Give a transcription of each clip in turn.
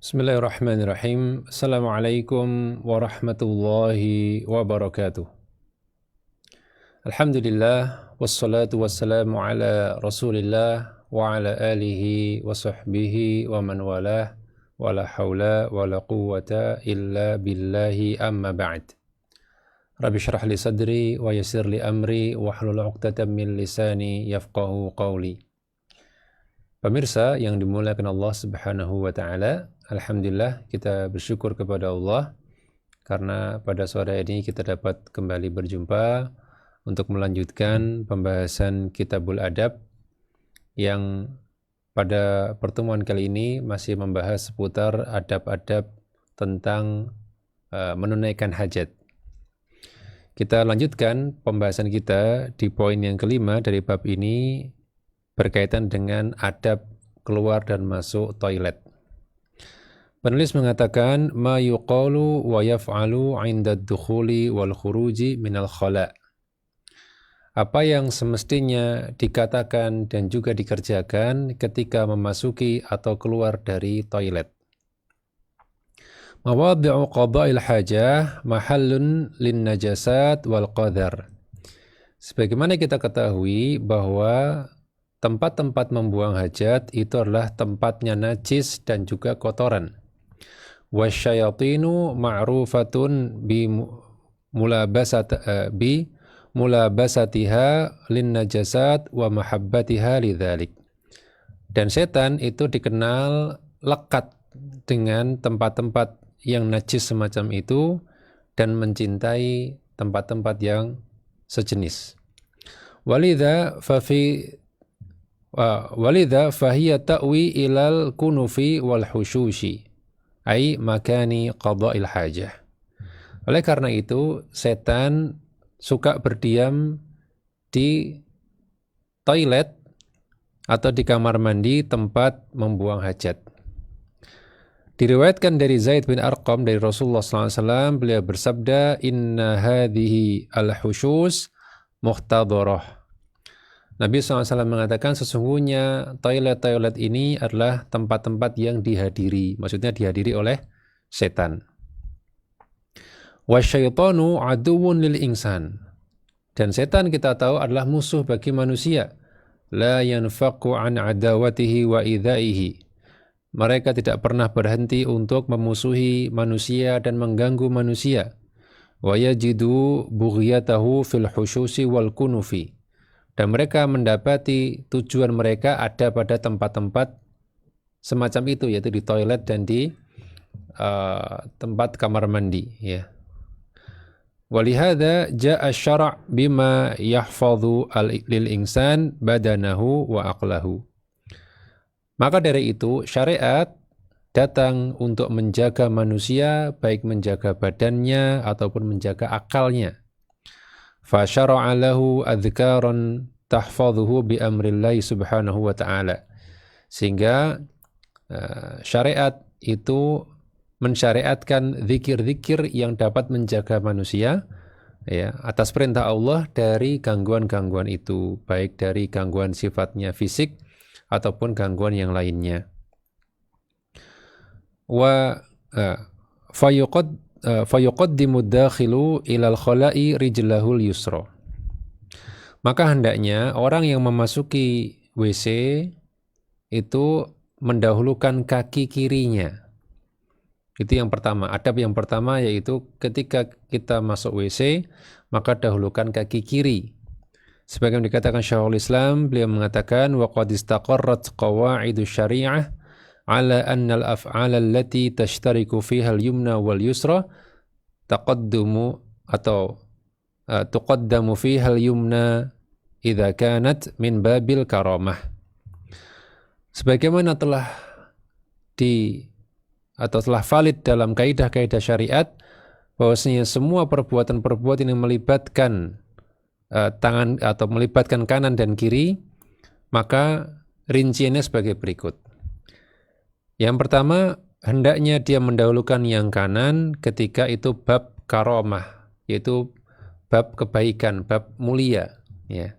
Bismillahirrahmanirrahim. Assalamualaikum warahmatullahi wabarakatuh. Alhamdulillah, wassalatu wassalamu ala rasulillah wa ala alihi wa sahbihi wa man walah, wa la hawla wa la quwwata illa billahi amma ba'd. Rabbi syrah li sadri wa yassir li amri wa hlul 'uqdatam min lisani yafqahu qawli. Pemirsa yang dimuliakan Allah Subhanahu wa taala, alhamdulillah kita bersyukur kepada Allah karena pada sore ini kita dapat kembali berjumpa untuk melanjutkan pembahasan Kitabul Adab yang pada pertemuan kali ini masih membahas seputar adab-adab tentang menunaikan hajat. Kita lanjutkan pembahasan kita di poin yang kelima dari bab ini berkaitan dengan adab keluar dan masuk toilet. Penulis mengatakan ma yuqalu wa yaf'alu 'inda ad-dukhuli wal khuruji minal khala'. Apa yang semestinya dikatakan dan juga dikerjakan ketika memasuki atau keluar dari toilet. Mawadhi'u qada'il hajah mahallun lin najasat wal qadar. Sebagaimana kita ketahui bahwa tempat-tempat membuang hajat itu adalah tempatnya najis dan juga kotoran. Wasyayatinu ma'rufatun bi mulabasatiha lin najasat wa mahabbatiha lidzalik. Dan setan itu dikenal lekat dengan tempat-tempat yang najis semacam itu dan mencintai tempat-tempat yang sejenis. Walidha fahiya ta'wi ilal kunufi wal hushushi ay makani qada'il hajah. Oleh karena itu setan suka berdiam di toilet atau di kamar mandi tempat membuang hajat. Diriwayatkan dari Zaid bin Arqam dari Rasulullah SAW, beliau bersabda, inna hadhihi al-hushus muhtadharah. Nabi SAW mengatakan sesungguhnya toilet-toilet ini adalah tempat-tempat yang dihadiri, maksudnya dihadiri oleh setan. Wasyaitanu aduwwun lil insan. Dan setan kita tahu adalah musuh bagi manusia. La yanfaqu an adawatihi wa idaihi. Mereka tidak pernah berhenti untuk memusuhi manusia dan mengganggu manusia. Wa yajidu bughyatahu fil hushusi wal kunufi. Dan mereka mendapati tujuan mereka ada pada tempat-tempat semacam itu, yaitu di toilet dan di tempat kamar mandi. Ya. Walihada ja'a syara' bima yahfadhu lil insan badanahu wa aqlahu. Maka dari itu syariat datang untuk menjaga manusia, baik menjaga badannya ataupun menjaga akalnya. Fasyara'a lahu adhkaran tahfadhuhu bi amrillahi subhanahu wa ta'ala. Sehingga syariat itu mensyariatkan zikir-zikir yang dapat menjaga manusia ya, atas perintah Allah dari gangguan-gangguan itu, baik dari gangguan sifatnya fisik ataupun gangguan yang lainnya. Wa fayuqaddimu dakhilu ilal khala'i rijlahul yusra. Maka hendaknya orang yang memasuki WC itu mendahulukan kaki kirinya. Itu yang pertama. Adab yang pertama yaitu ketika kita masuk WC maka dahulukan kaki kiri. Sebagaimana dikatakan Syekhul Islam, beliau mengatakan wa qad istaqarrat qawaidu syari'ah ala anna al-af'ala allati tashtariku fiha al-yumna wal yusra taqaddamu atau tuqaddamu fiha al-yumna idza kanat min babil karamah. Sebagaimana telah valid dalam kaidah-kaidah syariat bahwasanya semua perbuatan-perbuatan yang melibatkan tangan atau melibatkan kanan dan kiri, maka rinciannya sebagai berikut. Yang pertama, hendaknya dia mendahulukan yang kanan ketika itu bab karamah, yaitu bab kebaikan, bab mulia, ya.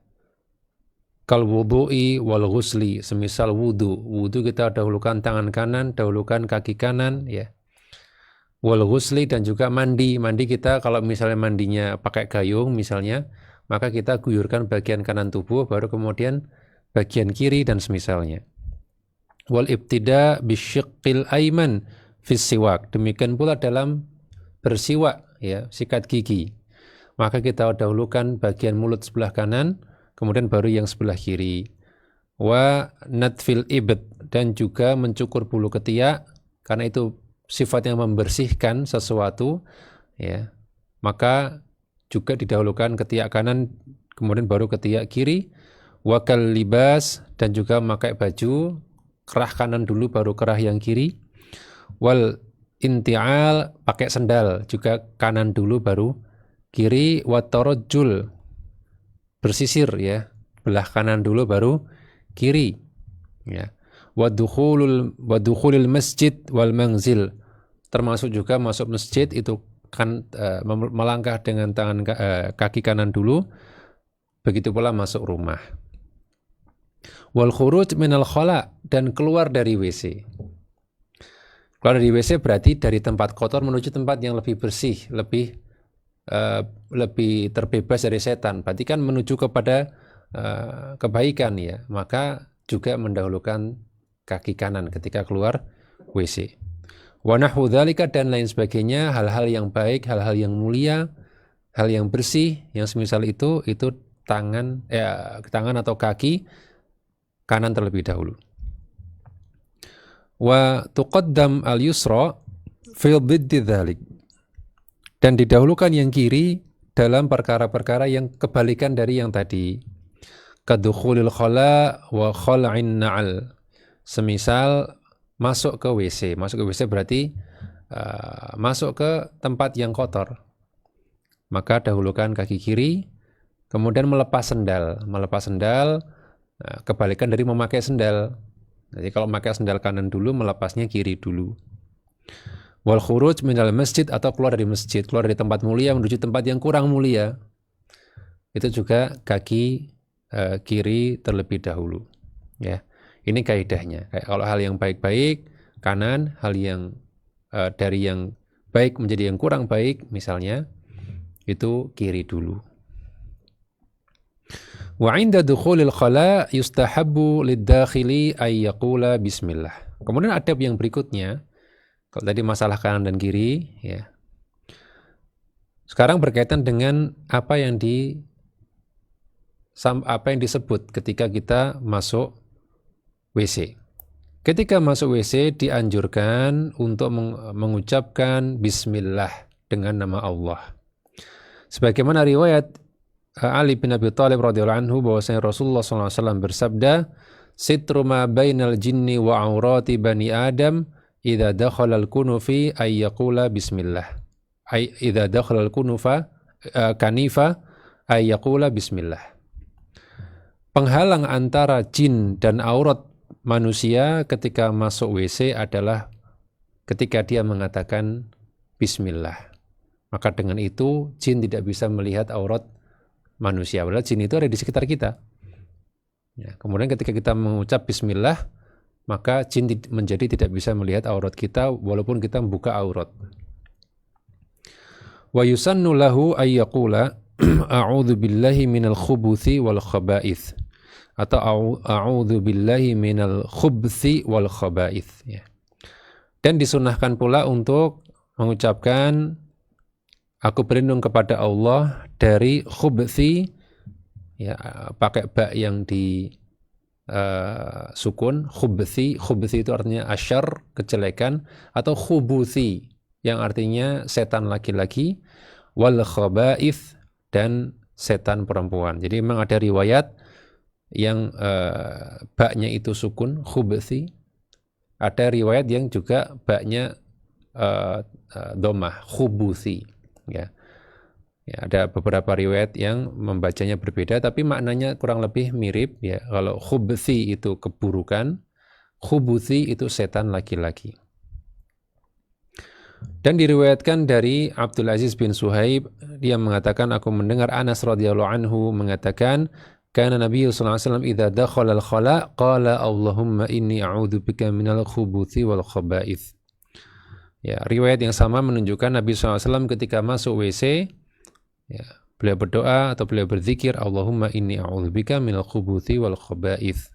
kal wudu'i wal ghusli, semisal wudu kita dahulukan tangan kanan, dahulukan kaki kanan, ya. Wal ghusli, dan juga mandi kita kalau misalnya mandinya pakai gayung misalnya, maka kita guyurkan bagian kanan tubuh baru kemudian bagian kiri dan semisalnya. Wal ibtida bisyiqqil aiman fis siwak, demikian pula dalam bersiwak, ya, sikat gigi, maka kita dahulukan bagian mulut sebelah kanan kemudian baru yang sebelah kiri. Wa natfil ibd, dan juga mencukur bulu ketiak, karena itu sifatnya membersihkan sesuatu, ya, maka juga didahulukan ketiak kanan kemudian baru ketiak kiri. Wakal libas, dan juga memakai baju, kerah kanan dulu baru kerah yang kiri. Wal intial, pakai sendal juga kanan dulu baru kiri. Watarajul, bersisir, ya, belah kanan dulu baru kiri, ya. Wadukhulul masjid wal manzil, termasuk juga masuk masjid itu kan melangkah dengan tangan kaki kanan dulu, begitu pula masuk rumah. Wal khuruj minal khala, dan keluar dari WC. Keluar dari WC berarti dari tempat kotor menuju tempat yang lebih bersih, lebih terbebas dari setan, berarti kan menuju kepada kebaikan, ya, maka juga mendahulukan kaki kanan ketika keluar WC. Wa nahwu dzalika, dan lain sebagainya, hal-hal yang baik, hal-hal yang mulia, hal yang bersih, yang semisal itu tangan atau kaki kanan terlebih dahulu. Wa tuqaddam al-yusra fil diddi dzalik, dan didahulukan yang kiri dalam perkara-perkara yang kebalikan dari yang tadi. Kadukhulil khala wa khal'in na'al, semisal masuk ke WC. Masuk ke WC berarti masuk ke tempat yang kotor, maka dahulukan kaki kiri, kemudian melepas sendal, kebalikan dari memakai sendal. Jadi kalau memakai sendal kanan dulu, melepasnya kiri dulu. Wal khuruj minal masjid, atau keluar dari masjid, keluar dari tempat mulia menuju tempat yang kurang mulia, itu juga kaki kiri terlebih dahulu, ya. Ini kaidahnya. Kayak kalau hal yang baik-baik kanan, hal yang dari yang baik menjadi yang kurang baik misalnya, itu kiri dulu. Wa 'inda dukhulil khala yustahabbu lid-dakhili ay yaqula bismillah. Kemudian adab yang berikutnya, kalau tadi masalah kanan dan kiri, ya. Sekarang berkaitan dengan apa yang disebut ketika kita masuk WC. Ketika masuk WC dianjurkan untuk mengucapkan bismillah dengan nama Allah. Sebagaimana riwayat Ali bin Abi Thalib radhiyallahu anhu bahwasanya Rasulullah SAW bersabda, "Sitru ma bainal jinni wa aurati bani Adam idza dakhala al-kunufi ay yaqula bismillah." Ay idza dakhala al-kunufa kanifa ay yaqula bismillah. Penghalang antara jin dan aurat manusia ketika masuk WC adalah ketika dia mengatakan bismillah. Maka dengan itu jin tidak bisa melihat aurat manusia. Padahal jin itu ada di sekitar kita. Ya, kemudian ketika kita mengucap bismillah, maka jin menjadi tidak bisa melihat aurat kita walaupun kita membuka aurat. Wa yusannu lahu ay yaqula a'udzu billahi minal khubuthi wal khaba'ith, atau a'udzu billahi minal khubthi wal khaba'ith, ya. Dan disunahkan pula untuk mengucapkan aku berlindung kepada Allah dari khubthi, ya, pakai ba yang di sukun, khubthi itu artinya asyar, kejelekan, atau khubuthi yang artinya setan laki-laki, wal khaba'ith, dan setan perempuan. Jadi memang ada riwayat yang baknya itu sukun, khubthi. Ada riwayat yang juga baknya dhammah, khubuthi, ya. Ya, ada beberapa riwayat yang membacanya berbeda tapi maknanya kurang lebih mirip, ya. Kalau khubthi itu keburukan, khubuthi itu setan laki-laki. Dan diriwayatkan dari Abdul Aziz bin Suhaib, dia mengatakan aku mendengar Anas radhiyallahu anhu mengatakan, kana Nabi sallallahu alaihi wasallam idza dakhala al-khala qala Allahumma inni a'udzubika minal khubuthi wal khaba'ith. Ya, riwayat yang sama menunjukkan Nabi SAW ketika masuk WC, ya, beliau berdoa atau beliau berzikir, Allahumma inni a'udzubika minal khubuthi wal khaba'ith.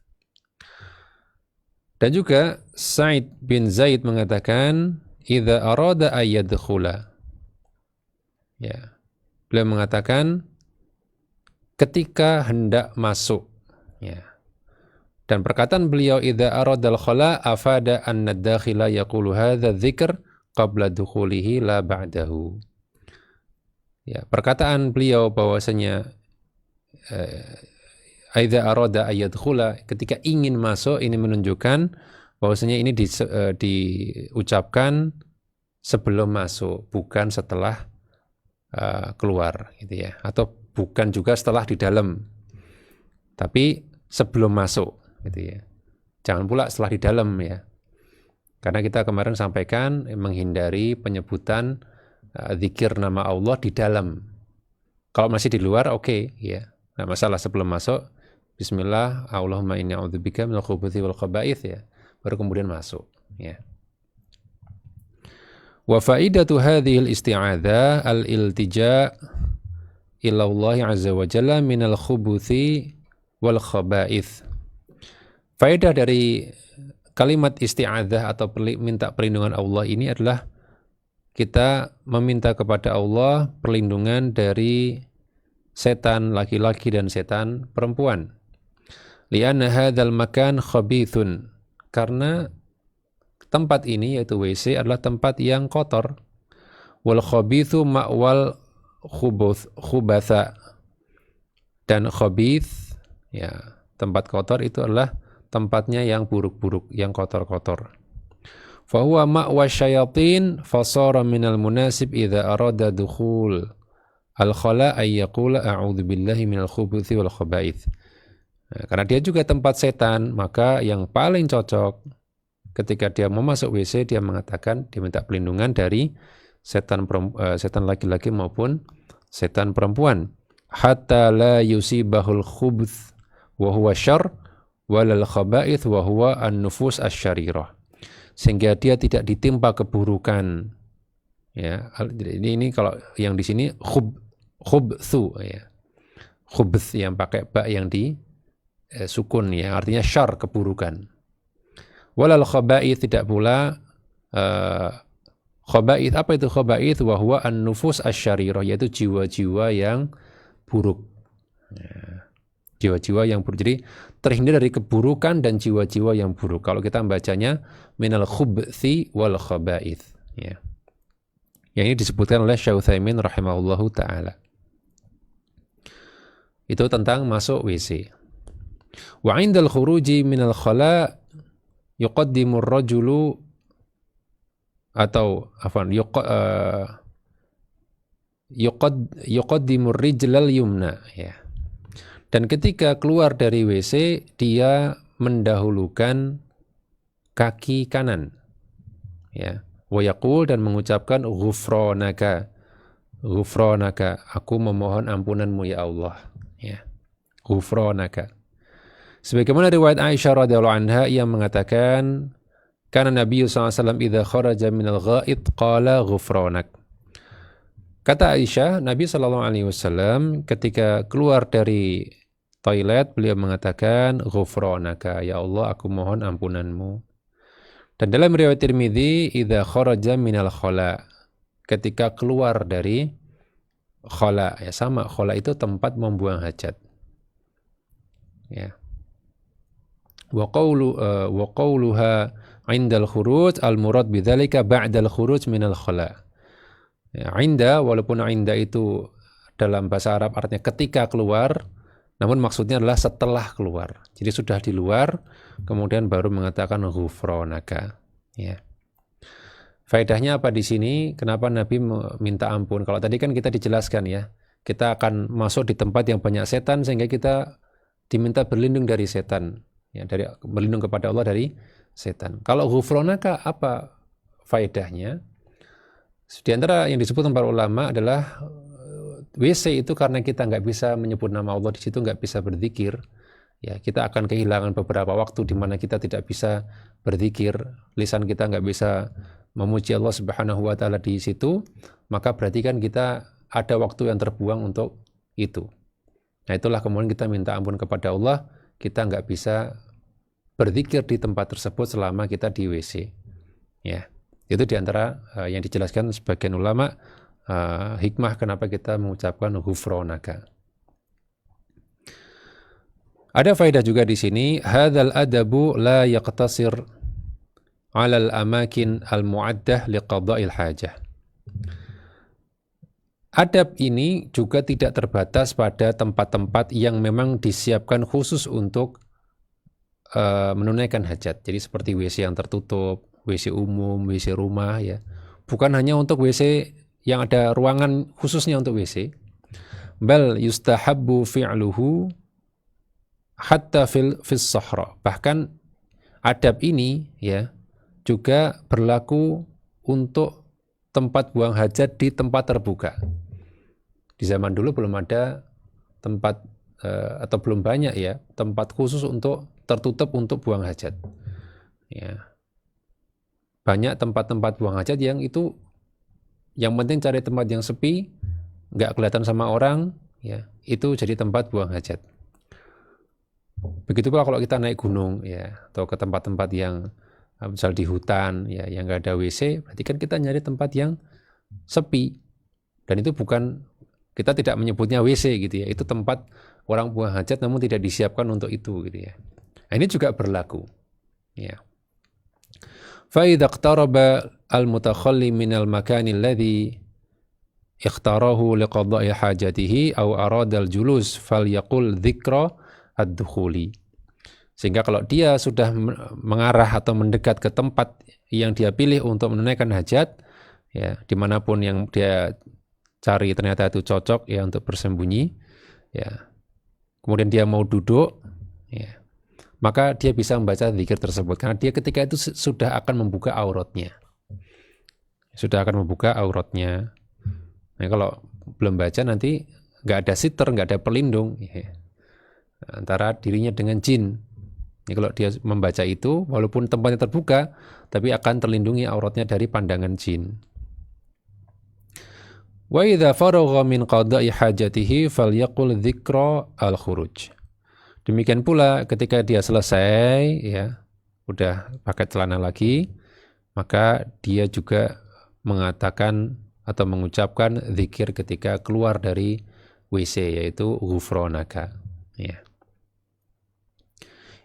Dan juga Sa'id bin Zaid mengatakan, idza arada ayyadkhula. Ya. Beliau mengatakan ketika hendak masuk. Ya. Dan perkataan beliau idza aradal khala afada anna ad-dakhila yaqulu hadza dzikr qabla dukhulihi la ba'dahu. Ya, perkataan beliau bahwasanya idza arada ayyadkhula, ketika ingin masuk, ini menunjukkan bahwasanya ini diucapkan sebelum masuk, bukan setelah keluar gitu ya, atau bukan juga setelah di dalam, tapi sebelum masuk gitu ya. Jangan pula setelah di dalam ya. Karena kita kemarin sampaikan menghindari penyebutan zikir nama Allah di dalam. Kalau masih di luar oke, ya. Nah, masalah sebelum masuk bismillah, Allahumma inni a'udzubika minal khubuthi wal khaba'ith ya. Baru kemudian masuk ya. Wa faidatu hadhil isti'adzah al-iltija' ila Allah azza wa jalla minal khubuthi wal khaba'ith. Faedah dari kalimat isti'adzah atau minta perlindungan Allah ini adalah kita meminta kepada Allah perlindungan dari setan laki-laki dan setan perempuan. Lianna hadzal makan khabithun, karena tempat ini yaitu WC adalah tempat yang kotor. Wal khabithu ma'wal khubatha, dan khabith ya, tempat kotor itu adalah tempatnya yang buruk-buruk, yang kotor-kotor. Fahuwa ma'wa syayatin fasara minal munasib idza arada dukhul al-khala ay yaqula a'udzu billahi minal khubuthi wal khaba'ith. Nah, karena dia juga tempat setan, maka yang paling cocok ketika dia mau masuk WC, dia mengatakan, dia minta perlindungan dari setan laki-laki maupun setan perempuan. Hatta la yusibahul khubuth wa huwa syarr walal khaba'ith wa huwa an-nufus asy-syarirah, sehingga dia tidak ditimpa keburukan ya. Ini kalau yang di sini khubthu ya, khubth yang pakai ba yang di sukun ya, artinya syarr, keburukan. Walal khaba'ith, tidak pula khaba'ith. Apa itu khaba'ith? Wa huwa an-nufus asy-syarirah, yaitu jiwa-jiwa yang buruk ya. Jiwa-jiwa yang buruk. Jadi terhindar dari keburukan dan jiwa-jiwa yang buruk. Kalau kita membacanya minal khubthi wal khaba'ith ya. Yang ini disebutkan oleh Syekh Utsaimin rahimahullahu taala. Itu tentang masuk WC. Wa 'indal khuruji minal khala yuqaddimu ar-rajulu atau yuqaddimu ar-rijlal yumna ya. Dan ketika keluar dari WC, dia mendahulukan kaki kanan. Ya, wa yaqul, dan mengucapkan ghufranaka. Ghufranaka, aku memohon ampunanmu ya Allah. Ya. Ghufranaka. Sebagaimana riwayat Aisyah radhiyallahu anha yang mengatakan, kana Nabi sallallahu alaihi wasallam idza kharaja minal ghaid qala ghufranak. Kata Aisyah, Nabi sallallahu alaihi wasallam ketika keluar dari toilet, beliau mengatakan ghufranaka, ya Allah aku mohon ampunanmu. Dan dalam riwayat Tirmidzi, idza kharaja minal khala, ketika keluar dari khala ya, sama, khala itu tempat membuang hajat ya. Wa qawluha 'indal khuruj al-murad bidzalika ba'dal khuruj minal khala. Ya, 'inda, walaupun 'inda itu dalam bahasa Arab artinya ketika keluar, namun maksudnya adalah setelah keluar. Jadi sudah di luar, kemudian baru mengatakan ghufranaka ya. Faedahnya apa di sini? Kenapa Nabi meminta ampun? Kalau tadi kan kita dijelaskan ya, kita akan masuk di tempat yang banyak setan sehingga kita diminta berlindung dari setan ya, dari berlindung kepada Allah dari setan. Kalau ghufranaka apa faedahnya? Di antara yang disebutkan para ulama adalah WC itu karena kita nggak bisa menyebut nama Allah di situ, nggak bisa berzikir, ya kita akan kehilangan beberapa waktu di mana kita tidak bisa berzikir, lisan kita nggak bisa memuji Allah Subhanahu wa taala di situ, maka berarti kan kita ada waktu yang terbuang untuk itu. Nah, itulah kemudian kita minta ampun kepada Allah, kita nggak bisa berzikir di tempat tersebut selama kita di WC. Ya, itu diantara yang dijelaskan sebagian ulama hikmah kenapa kita mengucapkan ghufranaka. Ada faedah juga di sini, hadzal adabu la yaqtasir 'ala al-amakin al-mu'addah liqada'il hajah. Adab ini juga tidak terbatas pada tempat-tempat yang memang disiapkan khusus untuk menunaikan hajat. Jadi seperti WC yang tertutup, WC umum, WC rumah, ya. Bukan hanya untuk WC yang ada ruangan khususnya untuk WC. Bal yustahabbu fi'luhu hatta fis sahra. Bahkan adab ini ya juga berlaku untuk tempat buang hajat di tempat terbuka. Di zaman dulu belum ada tempat atau belum banyak ya tempat khusus untuk tertutup untuk buang hajat. Ya. Banyak tempat-tempat buang hajat yang itu yang penting cari tempat yang sepi, nggak kelihatan sama orang, ya itu jadi tempat buang hajat. Begitu pula kalau kita naik gunung ya atau ke tempat-tempat yang misal di hutan ya yang nggak ada WC, berarti kan kita nyari tempat yang sepi. Dan itu bukan, kita tidak menyebutnya WC gitu ya, itu tempat orang buang hajat namun tidak disiapkan untuk itu gitu ya. Nah, ini juga berlaku. Ya. Fa idza iqtaraba al-mutakhalli min al-makan alladhi ikhtarahu liqada'i hajatihi aw arada al-julus falyaqul dzikra ad-dukhuli. Sehingga kalau dia sudah mengarah atau mendekat ke tempat yang dia pilih untuk menunaikan hajat, ya dimanapun yang dia cari ternyata itu cocok ya untuk bersembunyi, ya kemudian dia mau duduk, ya maka dia bisa membaca zikir tersebut karena dia ketika itu sudah akan membuka auratnya, Nah, kalau belum baca nanti nggak ada sitter, nggak ada pelindung ya, antara dirinya dengan jin. Ini kalau dia membaca itu, walaupun tempatnya terbuka, tapi akan terlindungi auratnya dari pandangan jin. Wa idza faragha min qada'i hajatihi falyaqul dzikra al-khuruj. Demikian pula ketika dia selesai ya, udah pakai celana lagi, maka dia juga mengatakan atau mengucapkan zikir ketika keluar dari WC, yaitu ghufranaka. Ya.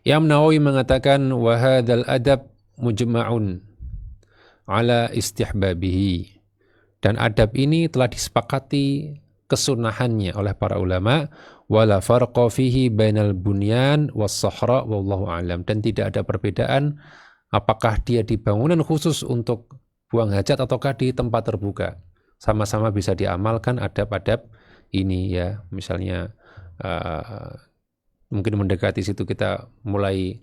Imam Nawawi mengatakan wa hadzal adab mujma'un ala istihbabihi, dan adab ini telah disepakati kesunahannya oleh para ulama, wala farqa fihi bainal bunyan was sahra wallahu alam, dan tidak ada perbedaan apakah dia di bangunan khusus untuk buang hajat ataukah di tempat terbuka, sama-sama bisa diamalkan adab-adab ini ya. Misalnya mungkin mendekati situ kita mulai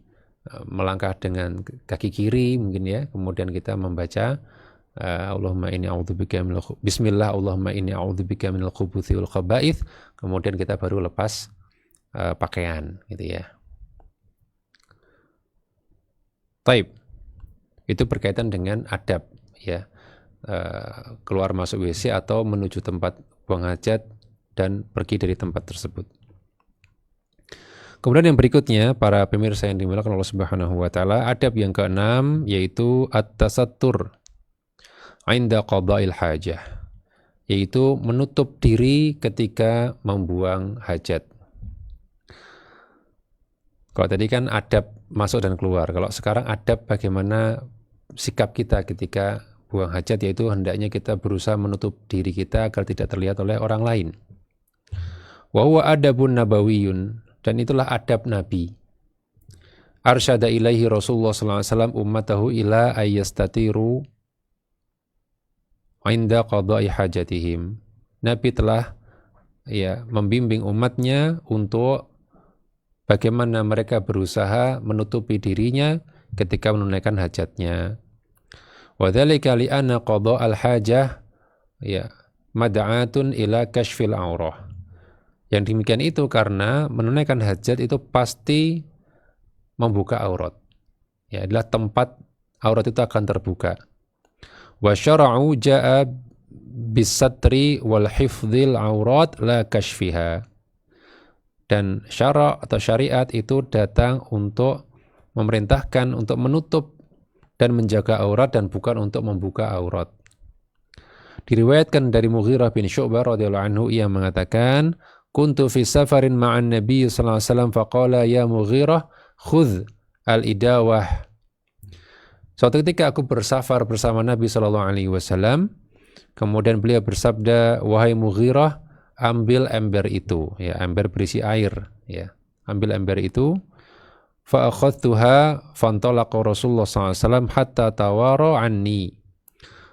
melangkah dengan kaki kiri mungkin ya, kemudian kita membaca Allahumma inni a'udzubika minal bismillah Allahumma inni a'udzubika minal khubuthi wal khaba'ith, kemudian kita baru lepas pakaian gitu ya. Taib. Itu berkaitan dengan adab ya, keluar masuk WC atau menuju tempat buang hajat dan pergi dari tempat tersebut. Kemudian yang berikutnya, para pemirsa yang dimuliakan Allah Subhanahu wa taala, adab yang keenam yaitu at-tasattur 'inda qada'il hajah, yaitu menutup diri ketika membuang hajat. Kalau tadi kan adab masuk dan keluar, kalau sekarang adab bagaimana sikap kita ketika buang hajat, yaitu hendaknya kita berusaha menutup diri kita agar tidak terlihat oleh orang lain. Wa huwa adabun nabawiyun, dan itulah adab Nabi. Arsyada ilaihi Rasulullah sallallahu alaihi wasallam ummatahu ila ayyastatiru 'inda qada'i hajatihim. Nabi telah ya membimbing umatnya untuk bagaimana mereka berusaha menutupi dirinya ketika menunaikan hajatnya. Wa dzalika li anna qada'al hajah ya mad'atun ila kashfil aurah. Yang demikian itu karena menunaikan hajat itu pasti membuka aurat. Ya, adalah tempat aurat itu akan terbuka. Wa syara'u ja'a bisatri wal hifdzil aurat la kashfiha. Dan syara' atau syariat itu datang untuk memerintahkan untuk menutup dan menjaga aurat dan bukan untuk membuka aurat. Diriwayatkan dari Mughirah bin Syu'bah radhiyallahu anhu, ia mengatakan, kuntu fi safarin ma'an Nabi sallallahu alaihi wasallam faqala ya Mughirah khudh al-idawah. Suatu ketika aku bersafar bersama Nabi sallallahu alaihi wasallam, kemudian beliau bersabda, wahai Mughirah, ambil ember itu, ya, ember berisi air, ya. Ambil ember itu. Fa akhadtuha fantalaqa Rasulullah sallallahu alaihi wasallam hatta tawara anni.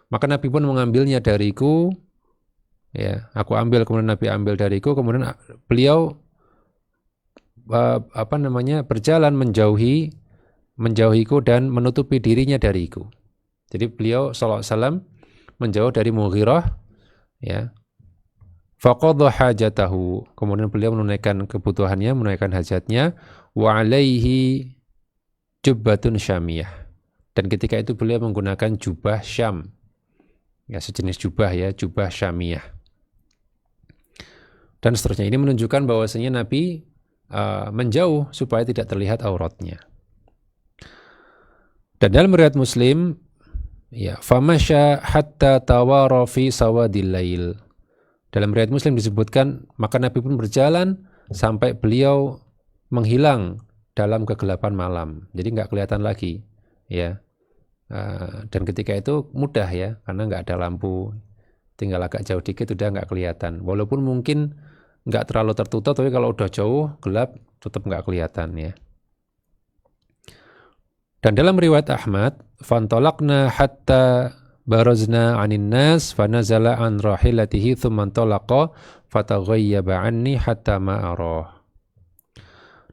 Maka Nabi pun mengambilnya dariku, ya, aku ambil, kemudian Nabi ambil dariku, kemudian beliau berjalan menjauhiku dan menutupi dirinya dariku. Jadi beliau sallallahu alaihi wasallam menjauh dari Mughirah, ya. Faqadha hajatahu, kemudian beliau menunaikan kebutuhannya, menunaikan hajatnya, wa alaihi jubbatun syamiyah. Dan ketika itu beliau menggunakan jubah Syam. Ya, sejenis jubah, ya, jubah syamiyah. Dan seterusnya. Ini menunjukkan bahwasanya Nabi menjauh supaya tidak terlihat auratnya. Dan dalam riwayat Muslim, ya, famasya hatta tawara fi sawadil lail. Dalam riwayat Muslim disebutkan, maka Nabi pun berjalan sampai beliau menghilang dalam kegelapan malam. Jadi nggak kelihatan lagi, ya. Dan ketika itu mudah, ya, karena nggak ada lampu, tinggal agak jauh dikit udah nggak kelihatan. Walaupun mungkin nggak terlalu tertutup, tapi kalau udah jauh gelap tetap nggak kelihatan, ya. Dan dalam riwayat Ahmad, fantolakna hatta barazna anin nas fanazala an rahilatihi thumma antalaqa fataghayyaba anni hatta ma arah.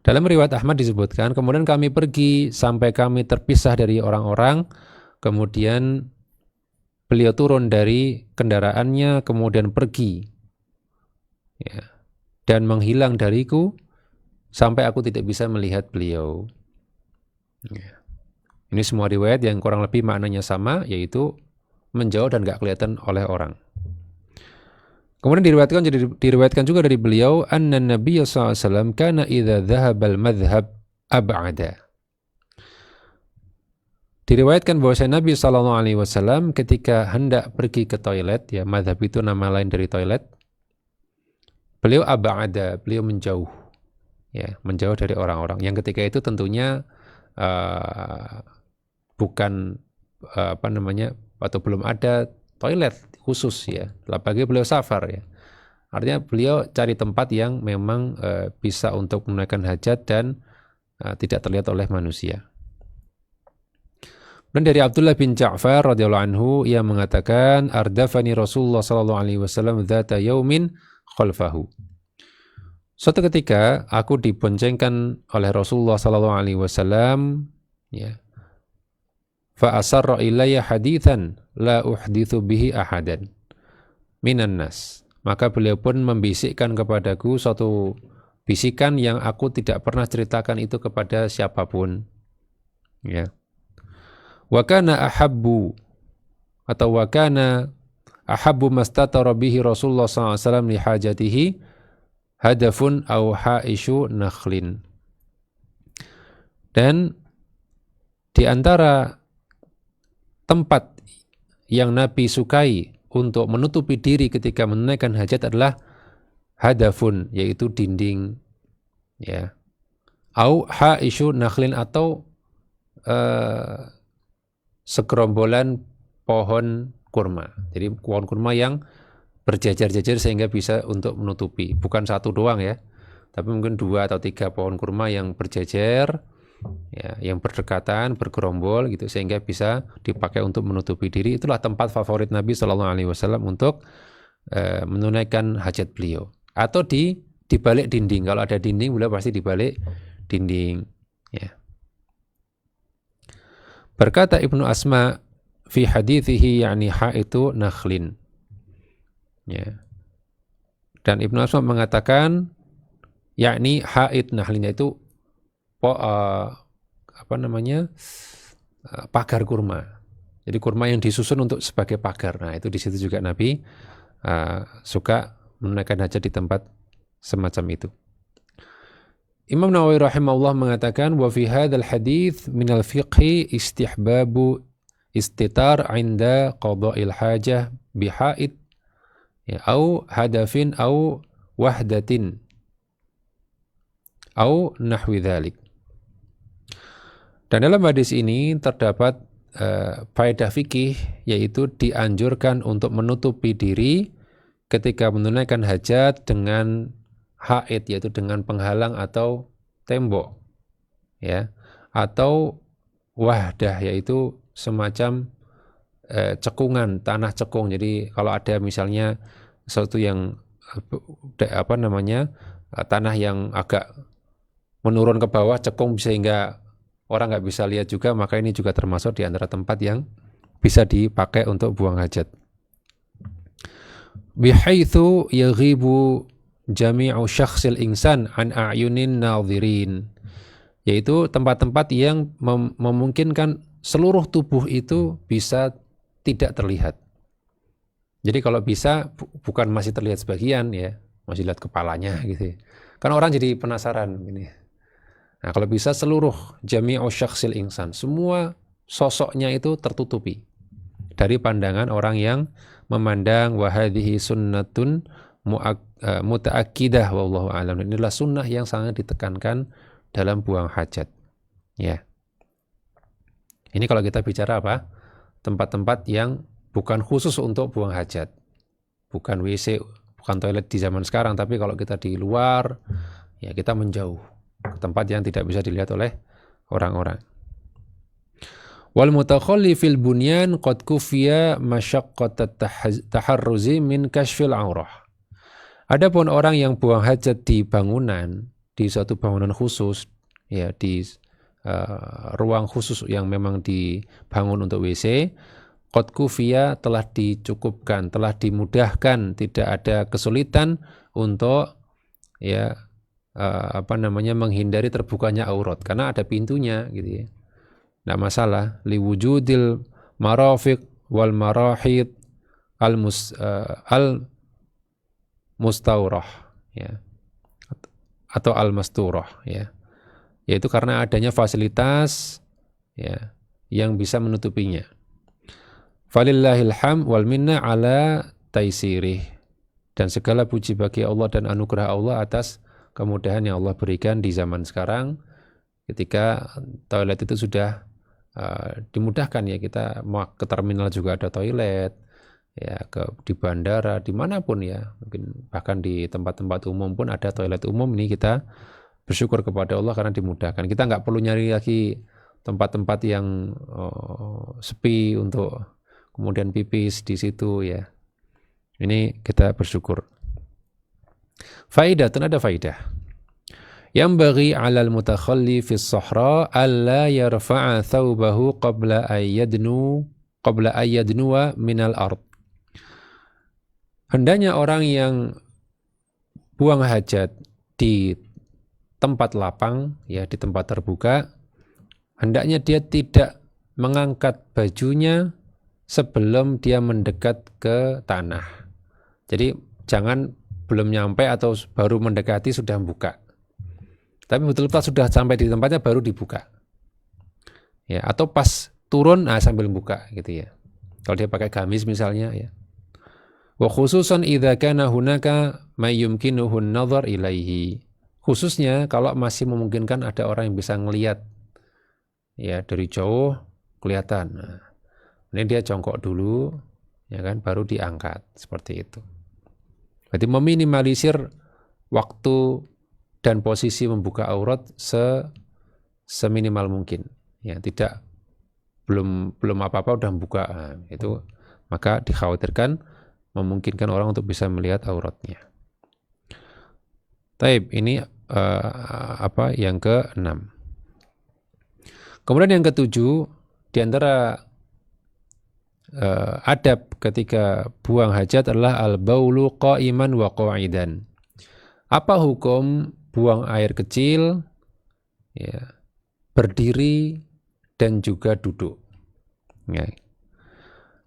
Dalam riwayat Ahmad disebutkan, kemudian kami pergi sampai kami terpisah dari orang-orang, kemudian beliau turun dari kendaraannya, kemudian pergi, ya, dan menghilang dariku sampai aku tidak bisa melihat beliau. Ya. Ini semua riwayat yang kurang lebih maknanya sama, yaitu menjauh dan gak kelihatan oleh orang. Kemudian diriwayatkan juga dari beliau, anna Nabi sallallahu alaihi wasallam kana idza dhahaba al-madhhab ab'ada. Diriwayatkan bahwa Nabi sallallahu alaihi wasallam ketika hendak pergi ke toilet, ya, madhab itu nama lain dari toilet, beliau ab'ada, beliau menjauh, ya, menjauh dari orang-orang. Yang ketika itu tentunya bukan atau belum ada toilet khusus, ya, apalagi beliau safar, ya. Artinya beliau cari tempat yang memang bisa untuk menunaikan hajat dan tidak terlihat oleh manusia. Dan dari Abdullah bin Ja'far radhiyallahu anhu, ia mengatakan, ardafani Rasulullah sallallahu alaihi wasallam dzata yaumin khalfahu. Suatu ketika aku diboncengkan oleh Rasulullah sallallahu alaihi wasallam, ya. Fa asarra ilayya haditsan la uhditsu bihi ahadan minan nas. Maka beliau pun membisikkan kepadaku suatu bisikan yang aku tidak pernah ceritakan itu kepada siapapun, ya. Wa kana ahabbu mastatara bihi Rasulullah sallallahu alaihi wasallam li hajatihi hadafun aw haishu nakhlin. Dan di antara tempat yang Nabi sukai untuk menutupi diri ketika menunaikan hajat adalah hadafun, yaitu dinding, ya, au haishu nakhlin, atau segerombolan pohon kurma. Jadi pohon kurma yang berjajar-jajar sehingga bisa untuk menutupi, bukan satu doang, ya, tapi mungkin 2 atau 3 pohon kurma yang berjajar, ya, yang berdekatan, bergerombol gitu, sehingga bisa dipakai untuk menutupi diri. Itulah tempat favorit Nabi Shallallahu Alaihi Wasallam untuk menunaikan hajat beliau. Atau di balik dinding, kalau ada dinding beliau pasti di balik dinding, ya. Berkata Ibnu Asma fi hadithihi, yani haitu nakhlin, Ya. Dan Ibnu Asma mengatakan yakni haid nahlina itu pagar kurma. Jadi kurma yang disusun untuk sebagai pagar. Nah, itu di situ juga Nabi suka menunaikan hajat di tempat semacam itu. Imam Nawawi rahimahullah mengatakan wa fi hadzal hadits min al-fiqhi istihbabu istitar 'inda qada'il hajah bihaid ya au hadafin au wahdatin au nahwi dzalik. Dan dalam hadis ini terdapat faedah fikih, yaitu dianjurkan untuk menutupi diri ketika menunaikan hajat dengan haid, yaitu dengan penghalang atau tembok, ya, atau wahdah, yaitu semacam cekungan, tanah cekung. Jadi kalau ada misalnya sesuatu yang tanah yang agak menurun ke bawah, cekung sehingga orang nggak bisa lihat juga, maka ini juga termasuk di antara tempat yang bisa dipakai untuk buang hajat. Bihaitsu yaghibu jami'u syakhsil insan an a'yunin nadhirin, yaitu tempat-tempat yang memungkinkan seluruh tubuh itu bisa tidak terlihat. Jadi kalau bisa bukan masih terlihat sebagian ya, masih lihat kepalanya gitu. Kan orang jadi penasaran gini. Nah, kalau bisa seluruh jami'u syakhsil insan, semua sosoknya itu tertutupi dari pandangan orang yang memandang wa hadhihi sunnatun muta'akkidah wallahu a'lam. Inilah sunnah yang sangat ditekankan dalam buang hajat. Ya. Ini kalau kita bicara apa? Tempat-tempat yang bukan khusus untuk buang hajat. Bukan WC, bukan toilet di zaman sekarang, tapi kalau kita di luar, ya kita menjauh ke tempat yang tidak bisa dilihat oleh orang-orang. Wal mutakhalli fil bunyan qad kufiya masyaqqat taharruzi min kashfil aurah. Adapun orang yang buang hajat di bangunan, di suatu bangunan khusus, ya di ruang khusus yang memang dibangun untuk WC, qad kufiya telah dicukupkan, telah dimudahkan, tidak ada kesulitan untuk menghindari terbukanya aurat karena ada pintunya gitu ya. Enggak masalah, liwujudil marafiq wal marahid al mustawrah ya, atau al masturah ya, yaitu karena adanya fasilitas ya yang bisa menutupinya. Falillahil ham wal minna ala taisirih, dan segala puji bagi Allah dan anugerah Allah atas kemudahan yang Allah berikan di zaman sekarang ketika toilet itu sudah dimudahkan ya. Kita mau ke terminal juga ada toilet ya, di bandara dimanapun ya, mungkin bahkan di tempat-tempat umum pun ada toilet umum. Ini kita bersyukur kepada Allah karena dimudahkan. Kita nggak perlu nyari lagi tempat-tempat yang sepi untuk kemudian pipis di situ ya. Ini kita bersyukur. Faidatun, ada faidah. Yang bagi 'alal mutakhalli fi as-sahra alla yarfa'a thawbahu qabla ayyadnuwa minal ard. Hendaknya orang yang buang hajat di tempat lapang ya, di tempat terbuka, hendaknya dia tidak mengangkat bajunya sebelum dia mendekat ke tanah. Jadi jangan belum nyampe atau baru mendekati sudah buka. Tapi betul-betul sudah sampai di tempatnya baru dibuka. Ya, atau pas turun sambil buka gitu ya. Kalau dia pakai gamis misalnya ya. Wa khususan idza kana hunaka may yumkinuhu an-nazar ilaihi. Khususnya kalau masih memungkinkan ada orang yang bisa ngelihat ya dari jauh kelihatan. Nah, ini dia jongkok dulu ya kan, baru diangkat seperti itu. Berarti meminimalisir waktu dan posisi membuka aurat seminimal mungkin. Ya, tidak belum apa-apa udah buka. Nah, itu maka dikhawatirkan memungkinkan orang untuk bisa melihat auratnya. Taib, ini yang ke-6. Kemudian yang ke-7, di antara adab ketika buang hajat adalah al-baulu qa'iman wa qa'idan. Apa hukum buang air kecil ya, berdiri dan juga duduk? Ya.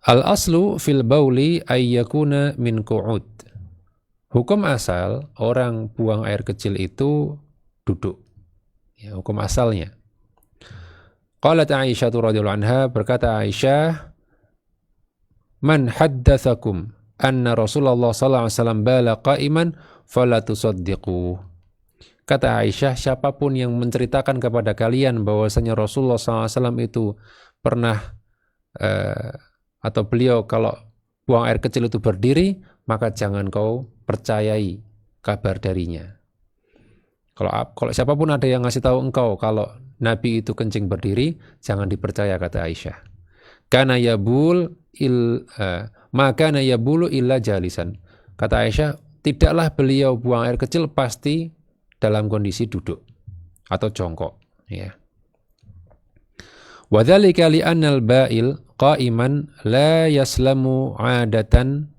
Al-aslu fil bauli ayyakuna min qu'ud. Hukum asal orang buang air kecil itu duduk. Ya, hukum asalnya. Qalat Aisyah radhiyallahu anha, berkata Aisyah, "Man haddatsakum anna Rasulullah sallallahu alaihi wasallam bala qa'iman fala tusaddiqu." Kata Aisyah, siapapun yang menceritakan kepada kalian bahwasanya Rasulullah SAW itu pernah atau beliau kalau buang air kecil itu berdiri, maka jangan kau percayai kabar darinya. Kalau siapapun ada yang ngasih tahu engkau kalau Nabi itu kencing berdiri, jangan dipercaya, kata Aisyah. Kana yabul makana yabulu illa jalisan. Kata Aisyah, tidaklah beliau buang air kecil pasti dalam kondisi duduk atau jongkok, ya. Wa dzalika li annal ba'il qa'iman la yaslamu 'adatan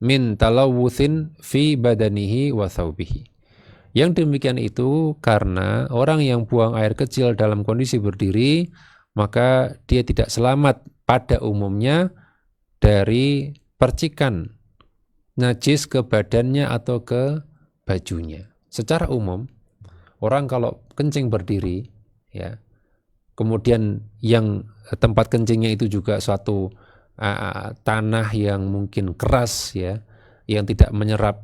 min talawwuthin fi badanihi wa thawbihi. Yang demikian itu karena orang yang buang air kecil dalam kondisi berdiri, maka dia tidak selamat pada umumnya dari percikan najis ke badannya atau ke bajunya. Secara umum, orang kalau kencing berdiri, ya, kemudian yang tempat kencingnya itu juga suatu tanah yang mungkin keras, ya, yang tidak menyerap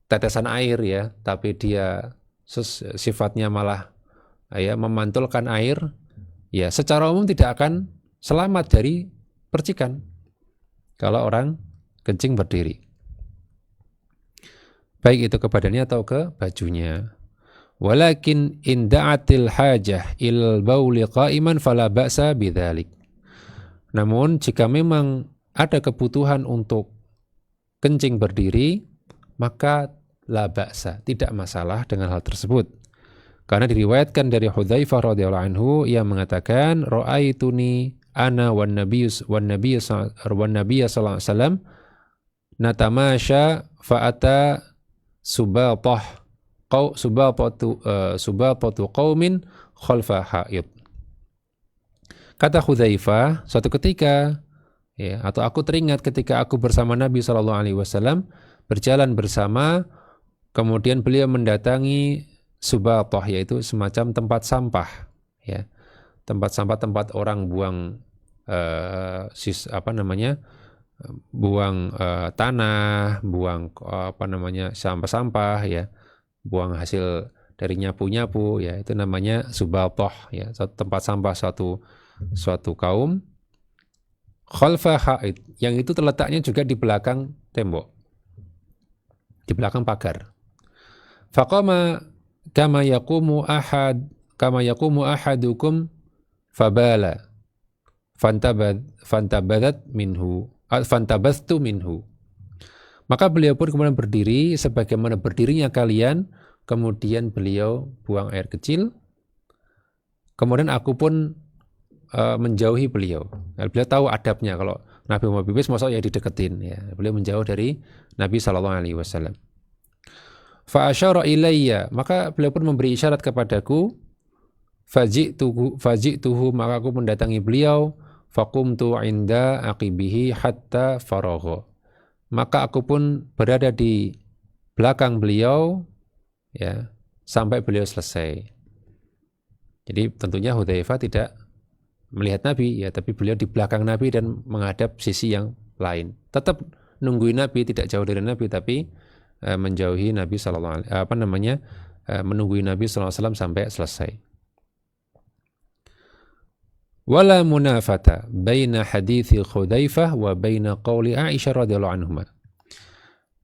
tetesan air, ya, tapi dia sifatnya malah ya memantulkan air, ya, secara umum tidak akan selamat dari percikan kalau orang kencing berdiri, baik itu ke badannya atau ke bajunya. Walakin in da'atil hajah il bauli qa'iman fala ba'sa bidzalik. Namun jika memang ada kebutuhan untuk kencing berdiri, maka la ba'sa, tidak masalah dengan hal tersebut. Karena diriwayatkan dari Hudzaifah radhiyallahu anhu yang mengatakan, ra'aituni ana wan nabiy sallallahu alaihi wasallam natamasya fa'ata subapatu qaumin khalfa haid. Kata Hudzaifah, suatu ketika, ya, atau aku teringat ketika aku bersama Nabi sallallahu alaihi wasallam berjalan bersama, kemudian beliau mendatangi subapah, yaitu semacam tempat sampah, ya, tempat sampah, tempat orang buang buang tanah, buang sampah-sampah, ya, buang hasil dari nyapu-nyapu, ya, itu namanya subapah, ya, tempat sampah suatu kaum. Khalfa haid, yang itu terletaknya juga di belakang tembok, di belakang pagar. Faqama kama yaqumu ahadukum fabala fantabadtu minhu. Maka beliau pun kemudian berdiri sebagaimana berdirinya kalian, kemudian beliau buang air kecil, kemudian aku pun menjauhi beliau. Nah, beliau tahu adabnya, kalau Nabi mau pipis masa ya dideketin, ya. Beliau menjauh dari Nabi SAW. Fa asyara ilayya, maka beliau pun memberi isyarat kepadaku. Faji'tuhu, maka aku mendatangi beliau. Faqumtu inda aqibihi hatta faragha, maka aku pun berada di belakang beliau, ya, sampai beliau selesai. Jadi tentunya Hudzaifah tidak melihat Nabi, ya, tapi beliau di belakang Nabi dan menghadap sisi yang lain. Tetap nungguin Nabi, tidak jauh dari Nabi, tapi menjauhi Nabi menunggu Nabi SAW sampai selesai. Wala munafata baina hadithi Hudzaifah wa baina qauli Aisyah radhiyallahu anhuma.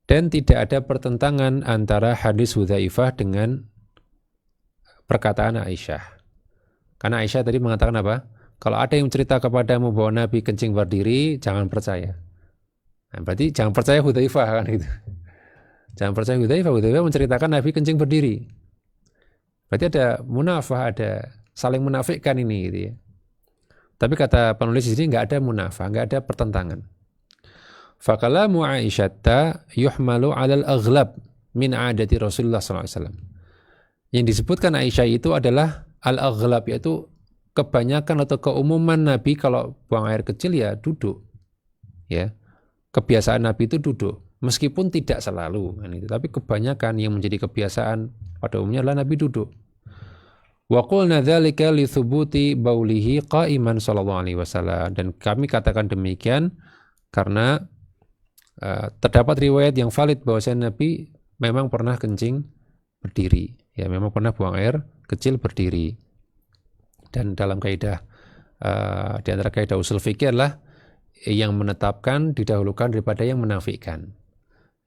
Dan tidak ada pertentangan antara hadis Hudzaifah dengan perkataan Aisyah. Karena Aisyah tadi mengatakan apa? Kalau ada yang cerita kepadamu bahwa Nabi kencing berdiri, jangan percaya. Nah, berarti jangan percaya Hudzaifah, kan gitu. Jangan percaya Hudzaifah. Hudzaifah menceritakan Nabi kencing berdiri. Berarti ada munafah, ada saling menafikkan ini, gitu ya. Tapi kata penulis di sini nggak ada munafah, nggak ada pertentangan. Fakalamu Aisyata yuhmalu alal aghlab min adati Rasulullah SAW. Yang disebutkan Aisyah itu adalah al-aghlab, yaitu kebanyakan atau keumuman Nabi kalau buang air kecil ya duduk. Ya. Kebiasaan Nabi itu duduk, meskipun tidak selalu, tapi kebanyakan yang menjadi kebiasaan pada umumnya adalah Nabi duduk. Wa qulna dzalika li thubuti baulihi qa'iman sallallahu alaihi wasallam, dan kami katakan demikian karena terdapat riwayat yang valid bahwasanya Nabi memang pernah kencing berdiri, ya memang pernah buang air kecil berdiri. Dan dalam kaidah di antara kaidah usul fikih adalah yang menetapkan didahulukan daripada yang menafikan.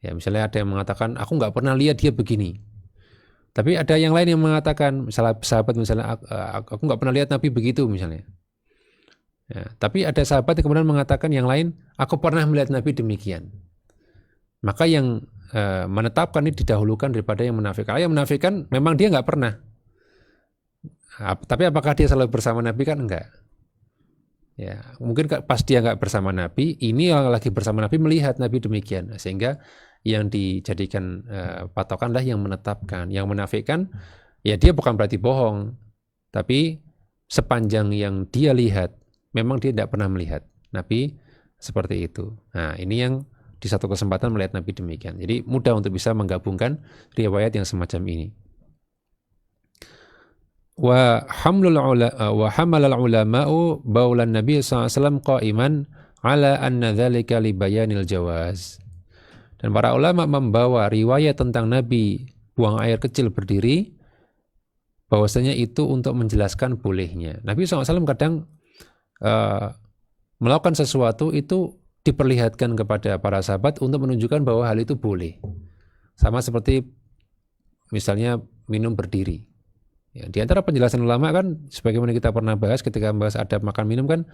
Ya misalnya ada yang mengatakan aku nggak pernah lihat dia begini. Tapi ada yang lain yang mengatakan, misalnya sahabat misalnya aku nggak pernah lihat Nabi begitu misalnya. Ya, tapi ada sahabat yang kemudian mengatakan yang lain, aku pernah melihat Nabi demikian. Maka yang menetapkan ini didahulukan daripada yang menafikan. Yang menafikan memang dia nggak pernah. Tapi apakah dia selalu bersama Nabi? Kan enggak. Ya, mungkin pas dia nggak bersama Nabi, ini yang lagi bersama Nabi melihat Nabi demikian, sehingga yang dijadikan patokan adalah yang menetapkan. Yang menafikan, ya dia bukan berarti bohong, tapi sepanjang yang dia lihat, memang dia tidak pernah melihat Nabi seperti itu. Nah, ini yang di satu kesempatan melihat Nabi demikian. Jadi mudah untuk bisa menggabungkan riwayat yang semacam ini. Wa hamalal ulama'u baulan Nabi SAW qa'iman ala anna dzalika li bayanil jawaz. Dan para ulama membawa riwayat tentang Nabi buang air kecil berdiri, bahwasanya itu untuk menjelaskan bolehnya. Nabi SAW kadang melakukan sesuatu itu diperlihatkan kepada para sahabat untuk menunjukkan bahwa hal itu boleh. Sama seperti misalnya minum berdiri. Ya, di antara penjelasan ulama kan, sebagaimana kita pernah bahas ketika membahas adab makan minum kan,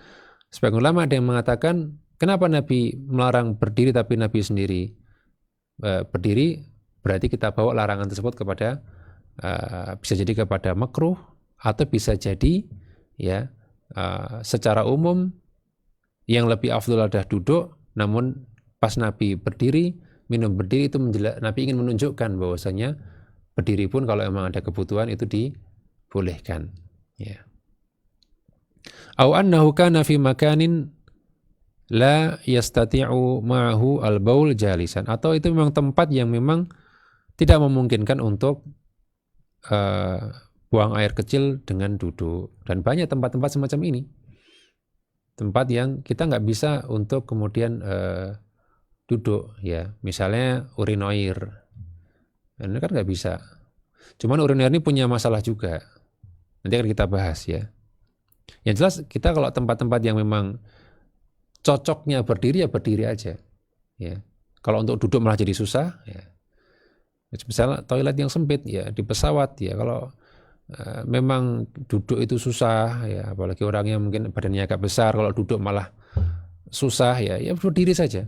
sebagian ulama ada yang mengatakan, kenapa Nabi melarang berdiri tapi Nabi sendiri berdiri, berarti kita bawa larangan tersebut kepada bisa jadi kepada makruh, atau bisa jadi ya secara umum yang lebih afdal adalah duduk, namun pas Nabi berdiri, minum berdiri itu Nabi ingin menunjukkan bahwasanya berdiri pun kalau memang ada kebutuhan itu dibolehkan. Ya. Au annahu kana fi makanin la yastati'u ma'ahu al-baul jalisan, atau itu memang tempat yang memang tidak memungkinkan untuk buang air kecil dengan duduk. Dan banyak tempat-tempat semacam ini, tempat yang kita nggak bisa untuk kemudian duduk, ya misalnya urinoir, ini kan nggak bisa. Cuman urinoir ini punya masalah juga, nanti akan kita bahas ya. Yang jelas kita kalau tempat-tempat yang memang cocoknya berdiri, ya berdiri aja. Ya. Kalau untuk duduk malah jadi susah. Ya. Misalnya toilet yang sempit ya di pesawat ya, kalau memang duduk itu susah ya, apalagi orangnya mungkin badannya agak besar, kalau duduk malah susah ya berdiri saja.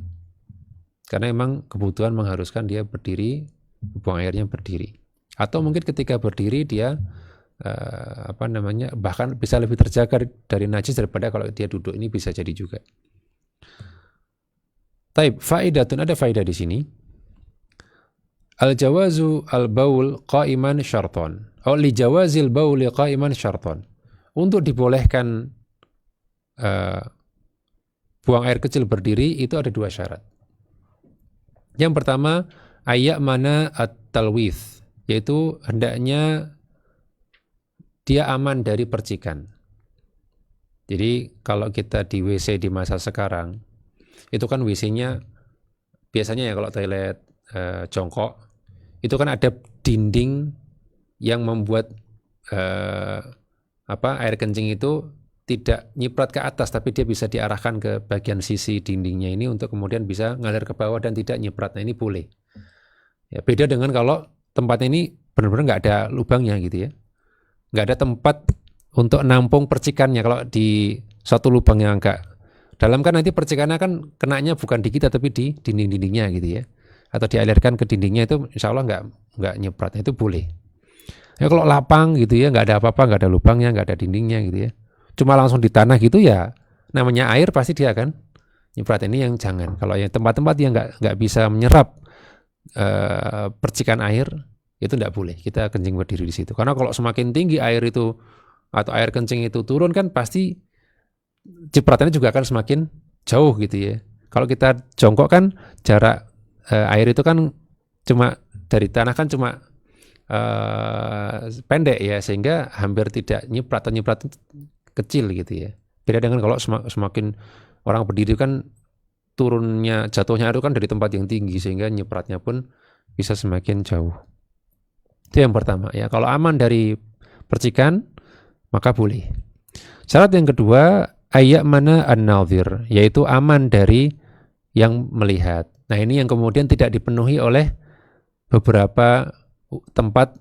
Karena memang kebutuhan mengharuskan dia berdiri, buang airnya berdiri. Atau mungkin ketika berdiri dia bahkan bisa lebih terjaga dari najis daripada kalau dia duduk, ini bisa jadi juga. Taib, faidatun, ada faidah di sini. Al-jawazu al-baul qa'iman syarton. Li jawazil bauli qa'iman syarton. Untuk dibolehkan buang air kecil berdiri itu ada dua syarat. Yang pertama, ayat mana at-talwith, yaitu hendaknya dia aman dari percikan. Jadi kalau kita di WC di masa sekarang, itu kan WC-nya biasanya ya kalau toilet jongkok itu kan ada dinding yang membuat air kencing itu tidak nyiprat ke atas, tapi dia bisa diarahkan ke bagian sisi dindingnya ini untuk kemudian bisa ngalir ke bawah dan tidak nyiprat. Nah ini boleh. Ya, beda dengan kalau tempatnya ini benar-benar nggak ada lubangnya gitu ya, nggak ada tempat untuk nampung percikannya. Kalau di suatu lubang yang agak dalam kan nanti percikannya kan kenanya bukan di kita tapi di dinding-dindingnya gitu ya, atau dialirkan ke dindingnya, itu insya Allah nggak nyiprat, itu boleh. Ya kalau lapang gitu ya, nggak ada apa-apa, nggak ada lubangnya, nggak ada dindingnya gitu ya, cuma langsung di tanah gitu ya, namanya air pasti dia akan nyiprat. Ini yang jangan. Kalau yang tempat-tempat yang nggak bisa menyerap percikan air, itu tidak boleh kita kencing berdiri di situ. Karena kalau semakin tinggi air itu atau air kencing itu turun kan pasti cipratannya juga akan semakin jauh gitu ya. Kalau kita jongkok kan jarak air itu kan cuma dari tanah kan cuma pendek ya, sehingga hampir tidak nyiprat atau nyiprat kecil gitu ya. Beda dengan kalau semakin orang berdiri kan turunnya jatuhnya itu kan dari tempat yang tinggi sehingga nyipratnya pun bisa semakin jauh. Itu yang pertama ya. Kalau aman dari percikan maka boleh. Syarat yang kedua ayat mana an-nadhir, yaitu aman dari yang melihat. Nah ini yang kemudian tidak dipenuhi oleh beberapa tempat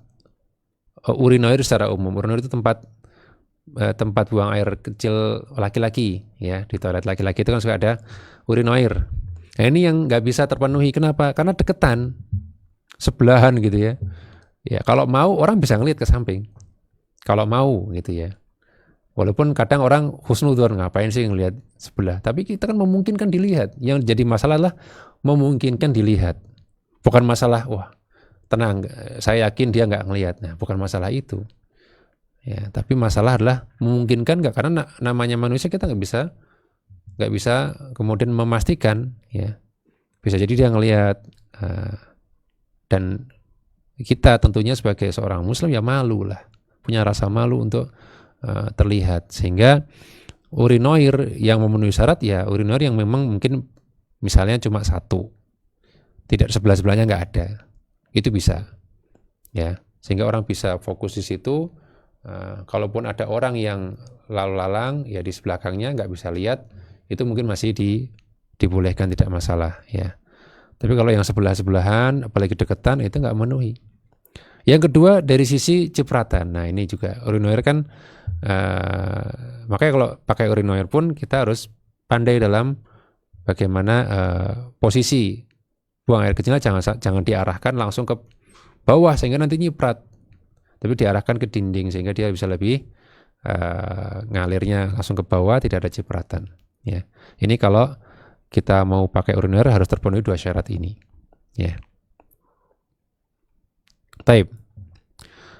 urinoir secara umum. Urinoir itu tempat buang air kecil laki-laki ya, di toilet laki-laki itu kan suka ada urinoir. Nah ini yang nggak bisa terpenuhi. Kenapa? Karena deketan, sebelahan gitu ya. Ya kalau mau orang bisa ngelihat ke samping. Kalau mau gitu ya. Walaupun kadang orang husnudzon, ngapain sih ngelihat sebelah. Tapi kita kan memungkinkan dilihat. Yang jadi masalah adalah memungkinkan dilihat. Bukan masalah, wah tenang, saya yakin dia nggak ngelihat. Nah bukan masalah itu. Ya, tapi masalah adalah memungkinkan nggak, karena namanya manusia kita nggak bisa kemudian memastikan ya. Bisa jadi dia ngelihat dan kita tentunya sebagai seorang muslim ya malu lah, punya rasa malu untuk terlihat, sehingga urinoir yang memenuhi syarat ya urinoir yang memang mungkin misalnya cuma satu, tidak sebelah-sebelahnya nggak ada, itu bisa ya, sehingga orang bisa fokus di situ. Kalaupun ada orang yang lalu lalang ya di sebelakangnya nggak bisa lihat, itu mungkin masih dibolehkan, tidak masalah ya. Tapi kalau yang sebelah-sebelahan apalagi deketan itu nggak memenuhi. Yang kedua dari sisi cipratan. Nah ini juga urinoir kan makanya kalau pakai urinoir pun kita harus pandai dalam bagaimana posisi buang air kecilnya, jangan diarahkan langsung ke bawah sehingga nanti nyiprat, tapi diarahkan ke dinding sehingga dia bisa lebih ngalirnya langsung ke bawah, tidak ada cipratan ya. Ini kalau kita mau pakai urinoir harus terpenuhi dua syarat ini ya. Taib.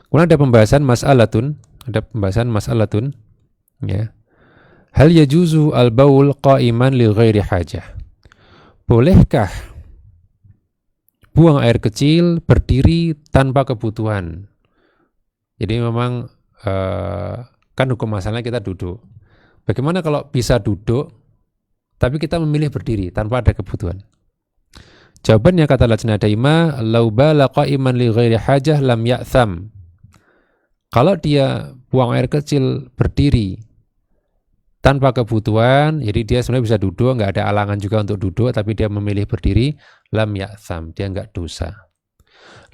Kemudian ada pembahasan mas'alatun ya. Hal yajuzu al-baul qa'iman li ghairi hajah. Bolehkah buang air kecil berdiri tanpa kebutuhan? Jadi memang kan hukum asalnya kita duduk. Bagaimana kalau bisa duduk tapi kita memilih berdiri tanpa ada kebutuhan? Jawabannya kata Lajnah Daimah, lau bala qa'iman li ghairi hajah lam ya'tham. Kalau dia buang air kecil berdiri tanpa kebutuhan, jadi dia sebenarnya bisa duduk, nggak ada alangan juga untuk duduk, tapi dia memilih berdiri, lam ya'tham, dia nggak dosa.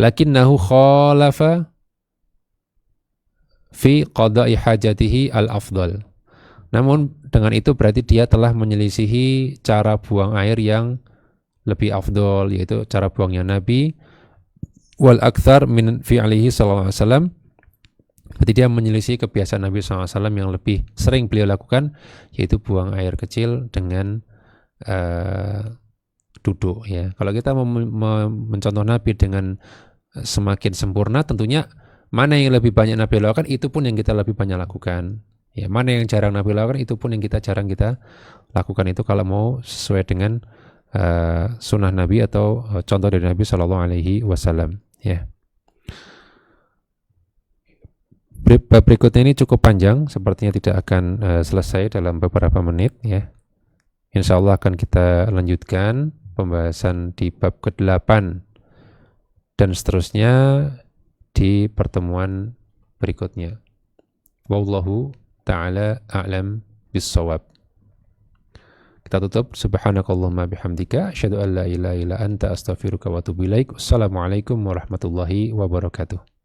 Lakinnahu khalafa fi qada'i hajatihi al-afdal. Namun dengan itu berarti dia telah menyelisihi cara buang air yang lebih afdol, yaitu cara buangnya Nabi, wal akthar min fi'alihi sallallahu alaihi wasallam. Berarti dia menyelisih kebiasaan Nabi SAW yang lebih sering beliau lakukan, yaitu buang air kecil dengan duduk ya. Kalau kita mencontoh Nabi dengan semakin sempurna, tentunya mana yang lebih banyak Nabi lakukan, itu pun yang kita lebih banyak lakukan ya. Mana yang jarang Nabi lakukan, itu pun yang kita jarang kita lakukan. Itu kalau mau sesuai dengan sunnah Nabi atau contoh dari Nabi SAW ya. Bab berikutnya ini cukup panjang, sepertinya tidak akan selesai dalam beberapa menit ya. Insya Allah akan kita lanjutkan pembahasan di bab ke-8 dan seterusnya di pertemuan berikutnya. Wallahu ta'ala a'lam bis-shawab. Kita tutup. Subhanakallahumma bihamdika asyhadu an la ilaha illa anta astaghfiruka wa atubu ilaik. Wassalamualaikum warahmatullahi wabarakatuh.